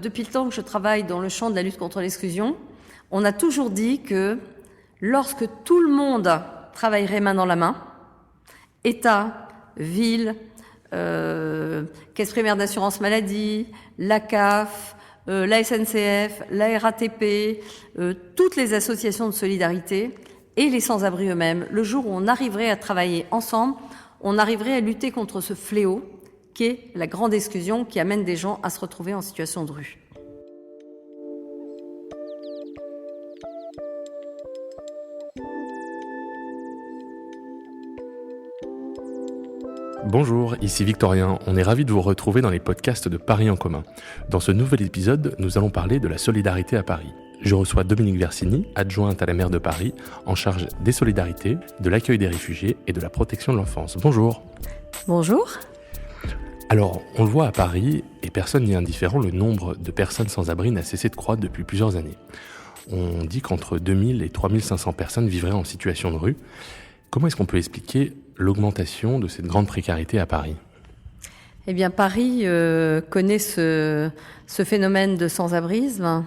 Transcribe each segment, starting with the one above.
Depuis le temps que je travaille dans le champ de la lutte contre l'exclusion, on a toujours dit que lorsque tout le monde travaillerait main dans la main, État, ville, Caisse primaire d'assurance maladie, la CAF, la SNCF, la RATP, toutes les associations de solidarité et les sans-abri eux-mêmes, le jour où on arriverait à travailler ensemble, on arriverait à lutter contre ce fléau qui est la grande exclusion qui amène des gens à se retrouver en situation de rue. Bonjour, ici Victorien, on est ravis de vous retrouver dans les podcasts de Paris en commun. Dans ce nouvel épisode, nous allons parler de la solidarité à Paris. Je reçois Dominique Versini, adjointe à la maire de Paris, en charge des solidarités, de l'accueil des réfugiés et de la protection de l'enfance. Bonjour. Bonjour. Alors, on le voit à Paris, et personne n'y est indifférent, le nombre de personnes sans abri n'a cessé de croître depuis plusieurs années. On dit qu'entre 2000 et 3500 personnes vivraient en situation de rue. Comment est-ce qu'on peut expliquer l'augmentation de cette grande précarité à Paris ? Eh bien, Paris connaît ce phénomène de sans-abrisme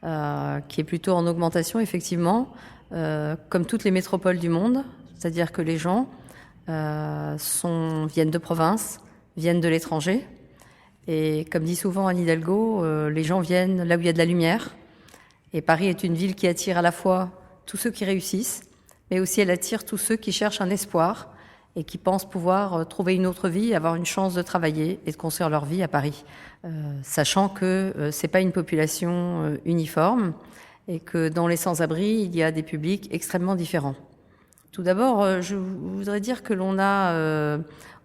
qui est plutôt en augmentation, effectivement, comme toutes les métropoles du monde. C'est-à-dire que les gens viennent de province, viennent de l'étranger. Et comme dit souvent Anne Hidalgo, les gens viennent là où il y a de la lumière. Et Paris est une ville qui attire à la fois tous ceux qui réussissent, mais aussi elle attire tous ceux qui cherchent un espoir et qui pensent pouvoir trouver une autre vie, avoir une chance de travailler et de construire leur vie à Paris. Sachant que c'est pas une population uniforme et que dans les sans-abri, il y a des publics extrêmement différents. Tout d'abord, je voudrais dire que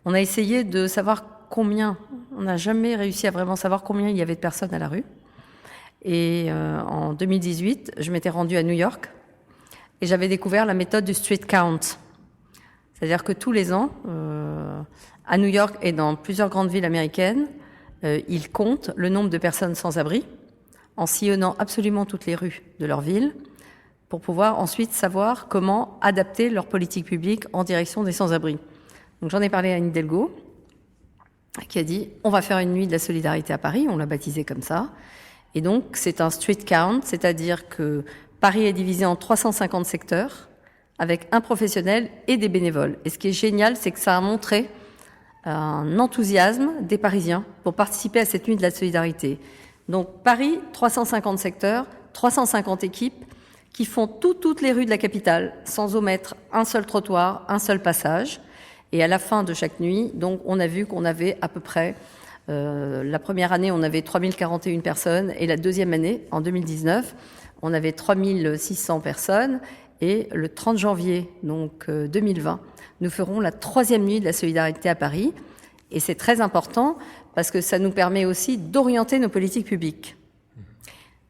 on a essayé de savoir combien, on n'a jamais réussi à vraiment savoir combien il y avait de personnes à la rue. Et en 2018, je m'étais rendue à New York et j'avais découvert la méthode du street count. C'est-à-dire que tous les ans, à New York et dans plusieurs grandes villes américaines, ils comptent le nombre de personnes sans abri en sillonnant absolument toutes les rues de leur ville pour pouvoir ensuite savoir comment adapter leur politique publique en direction des sans-abri. Donc j'en ai parlé à Anne Hidalgo, qui a dit « on va faire une nuit de la solidarité à Paris », on l'a baptisé comme ça. Et donc c'est un street count, c'est-à-dire que Paris est divisé en 350 secteurs, avec un professionnel et des bénévoles. Et ce qui est génial, c'est que ça a montré un enthousiasme des Parisiens pour participer à cette nuit de la solidarité. Donc Paris, 350 secteurs, 350 équipes qui font toutes les rues de la capitale, sans omettre un seul trottoir, un seul passage. Et à la fin de chaque nuit, donc, on a vu qu'on avait à peu près, la première année, on avait 3041 personnes, et la deuxième année, en 2019, on avait 3600 personnes. Et le 30 janvier, donc 2020, nous ferons la 3e nuit de la solidarité à Paris. Et c'est très important parce que ça nous permet aussi d'orienter nos politiques publiques.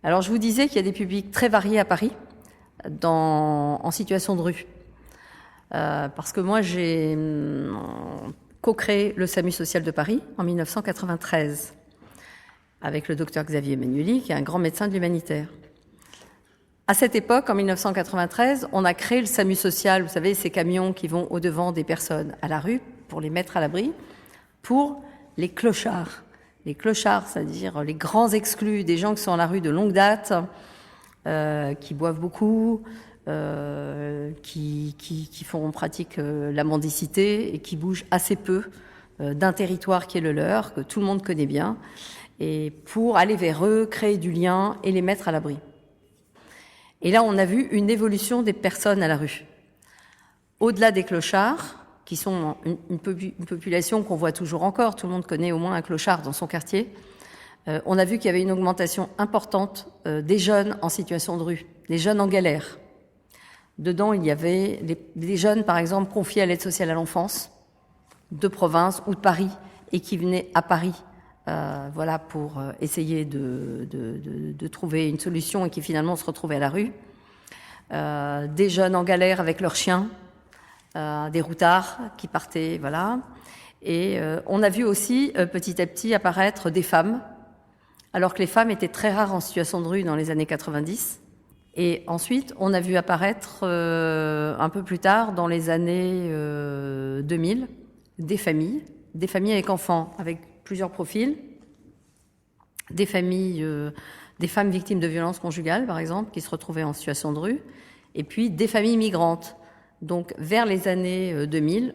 Alors je vous disais qu'il y a des publics très variés à Paris, en situation de rue. Parce que moi, j'ai co-créé le SAMU social de Paris en 1993 avec le docteur Xavier Emmanueli, qui est un grand médecin de l'humanitaire. À cette époque, en 1993, on a créé le SAMU social, vous savez, ces camions qui vont au-devant des personnes à la rue pour les mettre à l'abri, pour les clochards. Les clochards, c'est-à-dire les grands exclus, des gens qui sont à la rue de longue date, qui boivent beaucoup, qui font en pratique la mendicité et qui bougent assez peu d'un territoire qui est le leur, que tout le monde connaît bien, et pour aller vers eux, créer du lien et les mettre à l'abri. Et là, on a vu une évolution des personnes à la rue. Au-delà des clochards, qui sont une population qu'on voit toujours encore, tout le monde connaît au moins un clochard dans son quartier, on a vu qu'il y avait une augmentation importante des jeunes en situation de rue, des jeunes en galère. Dedans, il y avait des jeunes, par exemple, confiés à l'aide sociale à l'enfance, de province ou de Paris, et qui venaient à Paris pour essayer de trouver une solution et qui finalement se retrouvaient à la rue. Des jeunes en galère avec leurs chiens, des routards qui partaient, voilà. Et on a vu aussi petit à petit apparaître des femmes, alors que les femmes étaient très rares en situation de rue dans les années 90. Et ensuite, on a vu apparaître un peu plus tard, dans les années 2000, des familles avec enfants, avec plusieurs profils. des familles, des femmes victimes de violences conjugales, par exemple, qui se retrouvaient en situation de rue, et puis des familles migrantes. Donc, vers les années 2000,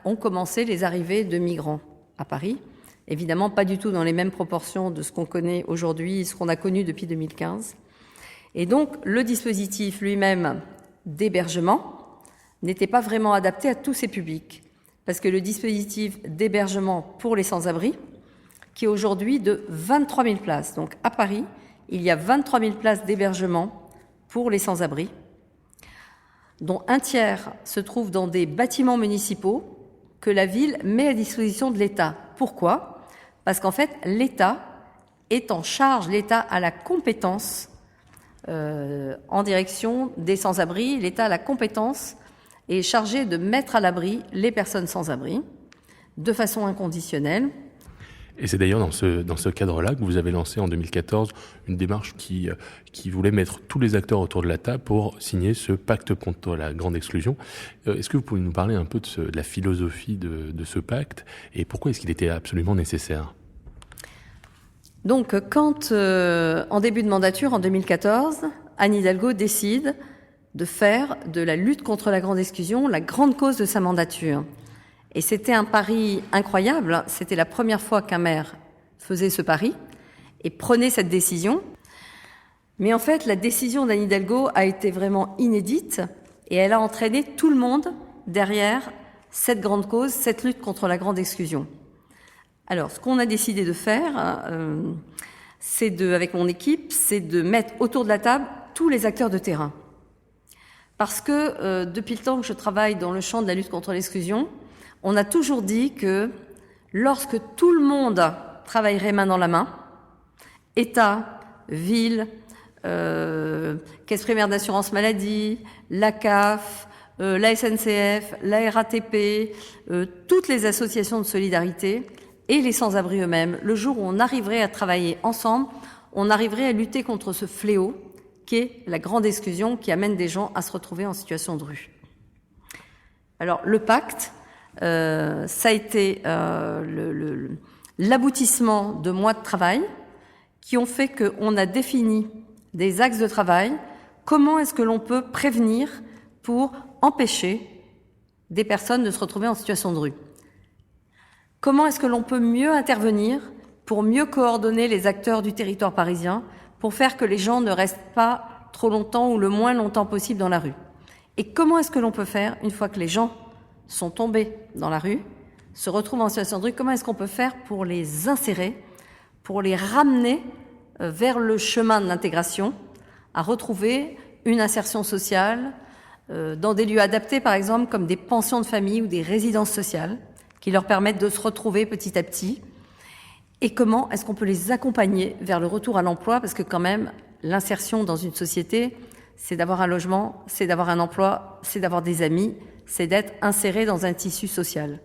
ont commencé les arrivées de migrants à Paris. Évidemment, pas du tout dans les mêmes proportions de ce qu'on connaît aujourd'hui, ce qu'on a connu depuis 2015. Et donc, le dispositif lui-même d'hébergement n'était pas vraiment adapté à tous ces publics. Parce que le dispositif d'hébergement pour les sans-abri, qui est aujourd'hui de 23 000 places. Donc, à Paris, il y a 23 000 places d'hébergement pour les sans-abri, dont un tiers se trouve dans des bâtiments municipaux que la ville met à disposition de l'État. Pourquoi ? Parce qu'en fait, l'État est en charge, l'État a la compétence en direction des sans-abri, l'État a la compétence et est chargé de mettre à l'abri les personnes sans-abri de façon inconditionnelle. Et c'est d'ailleurs dans ce cadre-là que vous avez lancé en 2014 une démarche qui voulait mettre tous les acteurs autour de la table pour signer ce pacte contre la grande exclusion. Est-ce que vous pouvez nous parler un peu de la philosophie de ce pacte et pourquoi est-ce qu'il était absolument nécessaire ? Donc, quand, en début de mandature, en 2014, Anne Hidalgo décide de faire de la lutte contre la grande exclusion la grande cause de sa mandature. Et c'était un pari incroyable. C'était la première fois qu'un maire faisait ce pari et prenait cette décision. Mais en fait, la décision d'Anne Hidalgo a été vraiment inédite et elle a entraîné tout le monde derrière cette grande cause, cette lutte contre la grande exclusion. Alors, ce qu'on a décidé de faire, avec mon équipe, c'est de mettre autour de la table tous les acteurs de terrain. Parce que depuis le temps que je travaille dans le champ de la lutte contre l'exclusion, on a toujours dit que lorsque tout le monde travaillerait main dans la main, État, ville, Caisse primaire d'assurance maladie, la CAF, la SNCF, la RATP, toutes les associations de solidarité et les sans-abri eux-mêmes, le jour où on arriverait à travailler ensemble, on arriverait à lutter contre ce fléau qui est la grande exclusion qui amène des gens à se retrouver en situation de rue. Alors, le pacte, ça a été l'aboutissement de mois de travail qui ont fait qu'on a défini des axes de travail. Comment est-ce que l'on peut prévenir pour empêcher des personnes de se retrouver en situation de rue ? Comment est-ce que l'on peut mieux intervenir pour mieux coordonner les acteurs du territoire parisien pour faire que les gens ne restent pas trop longtemps ou le moins longtemps possible dans la rue ? Et comment est-ce que l'on peut faire une fois que les gens sont tombés dans la rue, se retrouvent en situation de rue, comment est-ce qu'on peut faire pour les insérer, pour les ramener vers le chemin de l'intégration, à retrouver une insertion sociale dans des lieux adaptés, par exemple, comme des pensions de famille ou des résidences sociales, qui leur permettent de se retrouver petit à petit. Et comment est-ce qu'on peut les accompagner vers le retour à l'emploi, parce que quand même, l'insertion dans une société, c'est d'avoir un logement, c'est d'avoir un emploi, c'est d'avoir des amis, c'est d'être inséré dans un tissu social.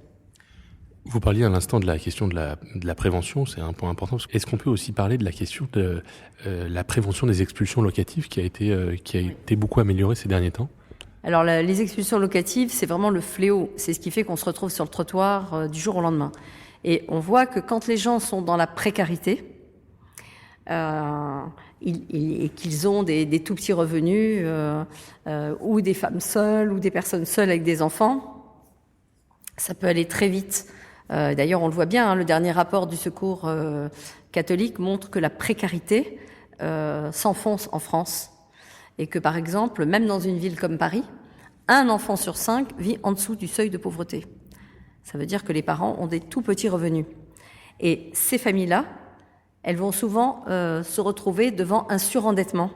Vous parliez à l'instant de la question de la prévention, c'est un point important. Est-ce qu'on peut aussi parler de la question de la prévention des expulsions locatives qui a été beaucoup améliorée ces derniers temps ? Alors les expulsions locatives, c'est vraiment le fléau. C'est ce qui fait qu'on se retrouve sur le trottoir du jour au lendemain. Et on voit que quand les gens sont dans la précarité, et qu'ils ont des tout petits revenus, ou des femmes seules, ou des personnes seules avec des enfants, ça peut aller très vite. D'ailleurs, on le voit bien, le dernier rapport du Secours catholique montre que la précarité s'enfonce en France. Et que, par exemple, même dans une ville comme Paris, un enfant sur 5 vit en dessous du seuil de pauvreté. Ça veut dire que les parents ont des tout petits revenus. Et ces familles-là, elles vont souvent se retrouver devant un surendettement.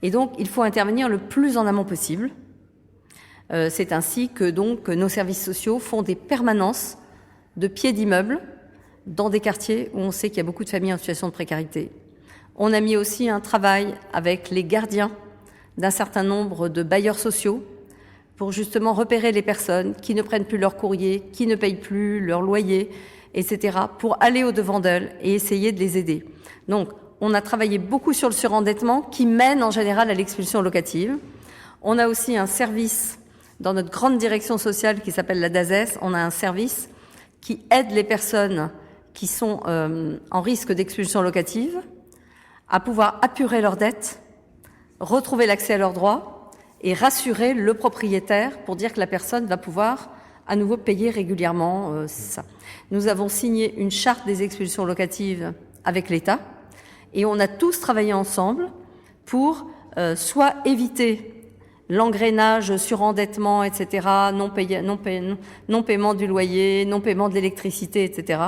Et donc, il faut intervenir le plus en amont possible. C'est ainsi que donc nos services sociaux font des permanences de pieds d'immeubles dans des quartiers où on sait qu'il y a beaucoup de familles en situation de précarité. On a mis aussi un travail avec les gardiens d'un certain nombre de bailleurs sociaux pour justement repérer les personnes qui ne prennent plus leur courrier, qui ne payent plus leur loyer, etc., pour aller au-devant d'elles et essayer de les aider. Donc, on a travaillé beaucoup sur le surendettement qui mène en général à l'expulsion locative. On a aussi un service dans notre grande direction sociale qui s'appelle la DASES. On a un service qui aide les personnes qui sont en risque d'expulsion locative à pouvoir apurer leurs dettes, retrouver l'accès à leurs droits et rassurer le propriétaire pour dire que la personne va pouvoir à nouveau payer régulièrement ça. Nous avons signé une charte des expulsions locatives avec l'État et on a tous travaillé ensemble pour soit éviter l'engrenage, surendettement, etc., non paiement du loyer, non paiement de l'électricité, etc.,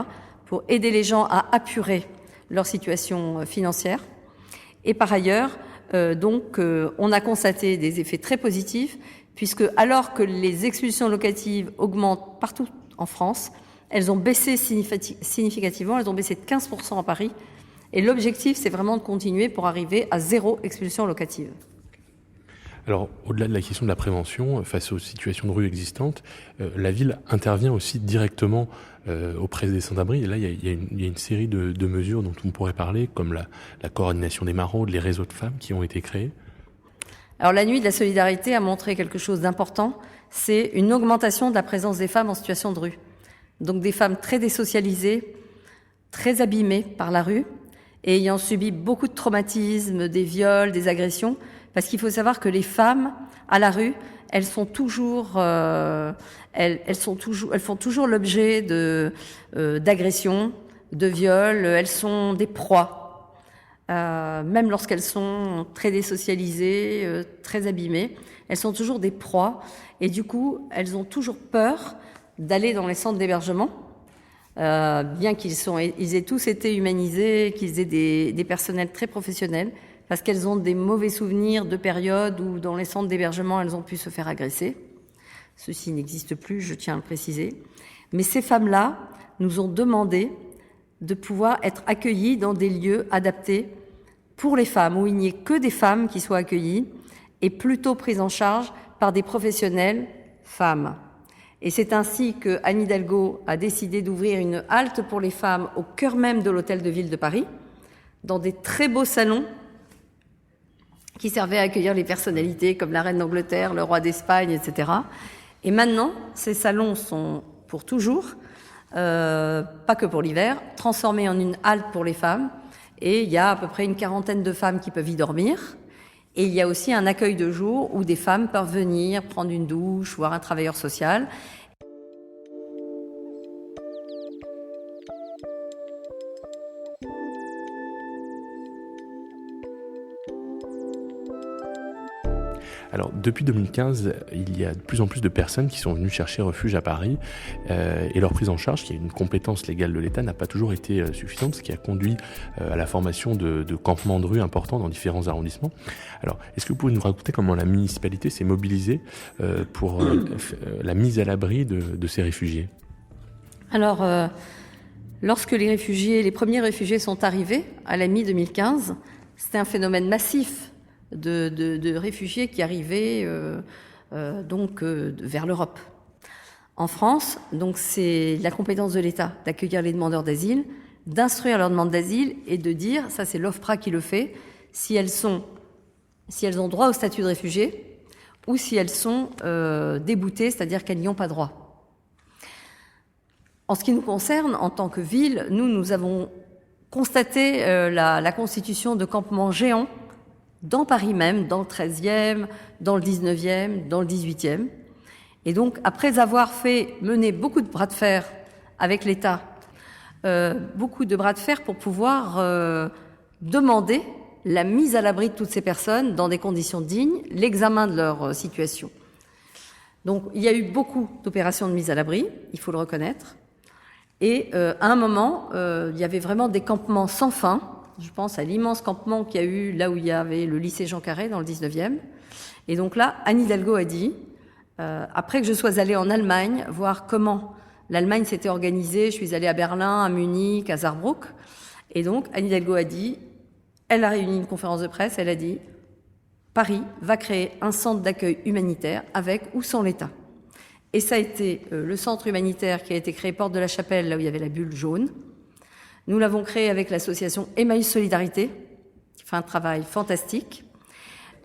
pour aider les gens à apurer leur situation financière. Et par ailleurs, on a constaté des effets très positifs, puisque alors que les expulsions locatives augmentent partout en France, elles ont baissé significativement, elles ont baissé de 15% à Paris. Et l'objectif, c'est vraiment de continuer pour arriver à 0 expulsion locative. Alors, au-delà de la question de la prévention, face aux situations de rue existantes, la ville intervient aussi directement auprès des sans-abri. Et là, il y a une série de mesures dont on pourrait parler, comme la coordination des maraudes, les réseaux de femmes qui ont été créés. Alors, la Nuit de la Solidarité a montré quelque chose d'important, c'est une augmentation de la présence des femmes en situation de rue. Donc, des femmes très désocialisées, très abîmées par la rue, et ayant subi beaucoup de traumatismes, des viols, des agressions, parce qu'il faut savoir que les femmes à la rue, elles font toujours l'objet d'agressions, de viols. Elles sont des proies, même lorsqu'elles sont très désocialisées, très abîmées. Elles sont toujours des proies, et du coup, elles ont toujours peur d'aller dans les centres d'hébergement, bien qu'ils aient tous été humanisés, qu'ils aient des personnels très professionnels. Parce qu'elles ont des mauvais souvenirs de périodes où, dans les centres d'hébergement, elles ont pu se faire agresser. Ceci n'existe plus, je tiens à le préciser. Mais ces femmes-là nous ont demandé de pouvoir être accueillies dans des lieux adaptés pour les femmes, où il n'y ait que des femmes qui soient accueillies et plutôt prises en charge par des professionnels femmes. Et c'est ainsi que Anne Hidalgo a décidé d'ouvrir une halte pour les femmes au cœur même de l'Hôtel de Ville de Paris, dans des très beaux salons qui servait à accueillir les personnalités comme la reine d'Angleterre, le roi d'Espagne, etc. Et maintenant, ces salons sont pour toujours, pas que pour l'hiver, transformés en une halte pour les femmes. Et il y a à peu près une quarantaine de femmes qui peuvent y dormir. Et il y a aussi un accueil de jour où des femmes peuvent venir prendre une douche, voir un travailleur social. Alors, depuis 2015, il y a de plus en plus de personnes qui sont venues chercher refuge à Paris et leur prise en charge, qui est une compétence légale de l'État, n'a pas toujours été suffisante, ce qui a conduit à la formation de campements de rue importants dans différents arrondissements. Alors, est-ce que vous pouvez nous raconter comment la municipalité s'est mobilisée pour la mise à l'abri de ces réfugiés ? Alors, lorsque les premiers réfugiés sont arrivés à la mi-2015, c'était un phénomène massif de réfugiés qui arrivaient vers l'Europe. En France, donc c'est la compétence de l'État d'accueillir les demandeurs d'asile, d'instruire leur demande d'asile et de dire, ça c'est l'OFPRA qui le fait, si elles ont droit au statut de réfugié ou si elles sont déboutées, c'est-à-dire qu'elles n'y ont pas droit. En ce qui nous concerne, en tant que ville, nous avons constaté la constitution de campements géants dans Paris même, dans le 13e, dans le 19e, dans le 18e. Et donc, après avoir mené beaucoup de bras de fer avec l'État, beaucoup de bras de fer pour pouvoir demander la mise à l'abri de toutes ces personnes dans des conditions dignes, l'examen de leur situation. Donc, il y a eu beaucoup d'opérations de mise à l'abri, il faut le reconnaître. Et à un moment, il y avait vraiment des campements sans fin. Je pense à l'immense campement qu'il y a eu là où il y avait le lycée Jean Carré dans le 19e. Et donc là, Anne Hidalgo a dit, après que je sois allée en Allemagne, voir comment l'Allemagne s'était organisée, je suis allée à Berlin, à Munich, à Saarbrück. Et donc, Anne Hidalgo a dit, elle a réuni une conférence de presse, elle a dit, Paris va créer un centre d'accueil humanitaire avec ou sans l'État. Et ça a été le centre humanitaire qui a été créé Porte de la Chapelle, là où il y avait la bulle jaune. Nous l'avons créé avec l'association Emmaüs Solidarité, qui fait un travail fantastique.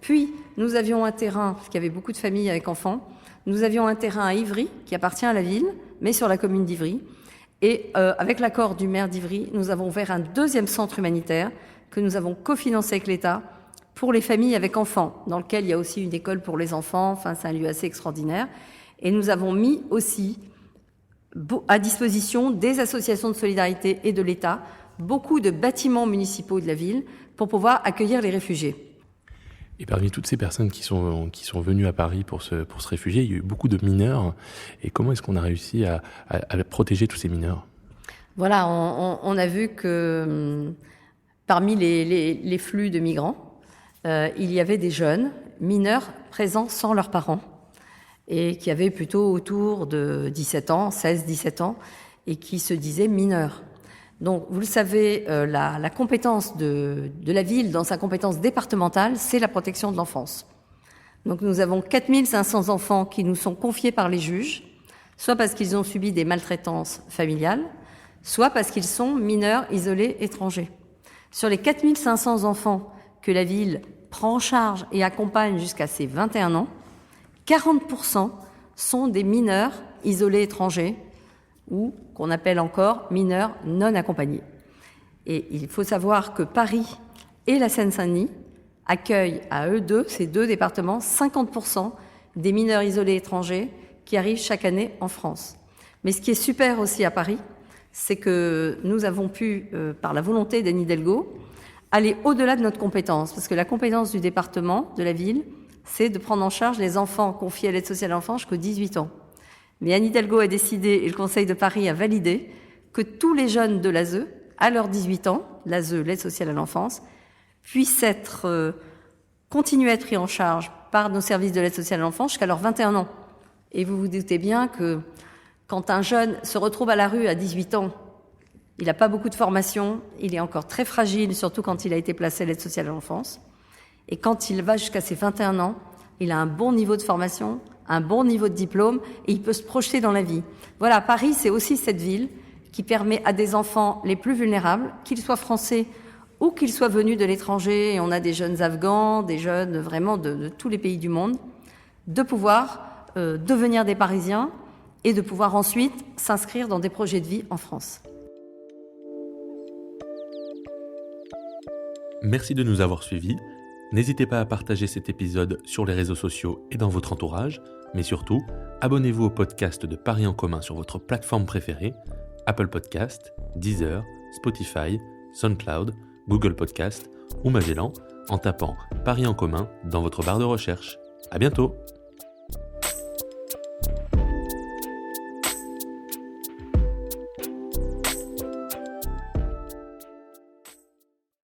Puis, nous avions un terrain, parce qu'il y avait beaucoup de familles avec enfants, nous avions un terrain à Ivry, qui appartient à la ville, mais sur la commune d'Ivry. Et avec l'accord du maire d'Ivry, nous avons ouvert un deuxième centre humanitaire que nous avons cofinancé avec l'État pour les familles avec enfants, dans lequel il y a aussi une école pour les enfants. Enfin, c'est un lieu assez extraordinaire. Et nous avons mis aussi à disposition des associations de solidarité et de l'État beaucoup de bâtiments municipaux de la ville pour pouvoir accueillir les réfugiés. Et parmi toutes ces personnes qui sont venues à Paris pour se réfugier, il y a eu beaucoup de mineurs. Et comment est-ce qu'on a réussi à protéger tous ces mineurs ? Voilà, on a vu que parmi les flux de migrants, il y avait des jeunes mineurs présents sans leurs parents et qui avaient plutôt autour de 17 ans, 16-17 ans, et qui se disaient mineurs. Donc, vous le savez, la compétence de la ville dans sa compétence départementale, c'est la protection de l'enfance. Donc, nous avons 4500 enfants qui nous sont confiés par les juges, soit parce qu'ils ont subi des maltraitances familiales, soit parce qu'ils sont mineurs isolés étrangers. Sur les 4500 enfants que la ville prend en charge et accompagne jusqu'à ses 21 ans, 40% sont des mineurs isolés étrangers, ou qu'on appelle encore mineurs non accompagnés. Et il faut savoir que Paris et la Seine-Saint-Denis accueillent à eux deux, ces deux départements, 50% des mineurs isolés étrangers qui arrivent chaque année en France. Mais ce qui est super aussi à Paris, c'est que nous avons pu, par la volonté d'Anne Hidalgo, aller au-delà de notre compétence. Parce que la compétence du département, de la ville, c'est de prendre en charge les enfants confiés à l'aide sociale à l'enfance jusqu'aux 18 ans. Mais Anne Hidalgo a décidé, et le Conseil de Paris a validé, que tous les jeunes de l'ASE, à leurs 18 ans, l'ASE, l'aide sociale à l'enfance, puissent continuer à être pris en charge par nos services de l'aide sociale à l'enfance jusqu'à leurs 21 ans. Et vous vous doutez bien que quand un jeune se retrouve à la rue à 18 ans, il n'a pas beaucoup de formation, il est encore très fragile, surtout quand il a été placé à l'aide sociale à l'enfance. Et quand il va jusqu'à ses 21 ans, il a un bon niveau de formation, un bon niveau de diplôme, et il peut se projeter dans la vie. Voilà, Paris, c'est aussi cette ville qui permet à des enfants les plus vulnérables, qu'ils soient français ou qu'ils soient venus de l'étranger, et on a des jeunes Afghans, des jeunes vraiment de tous les pays du monde, de pouvoir devenir des Parisiens et de pouvoir ensuite s'inscrire dans des projets de vie en France. Merci de nous avoir suivis. N'hésitez pas à partager cet épisode sur les réseaux sociaux et dans votre entourage, mais surtout, abonnez-vous au podcast de Paris en commun sur votre plateforme préférée, Apple Podcast, Deezer, Spotify, SoundCloud, Google Podcast ou Magellan, en tapant Paris en commun dans votre barre de recherche. À bientôt!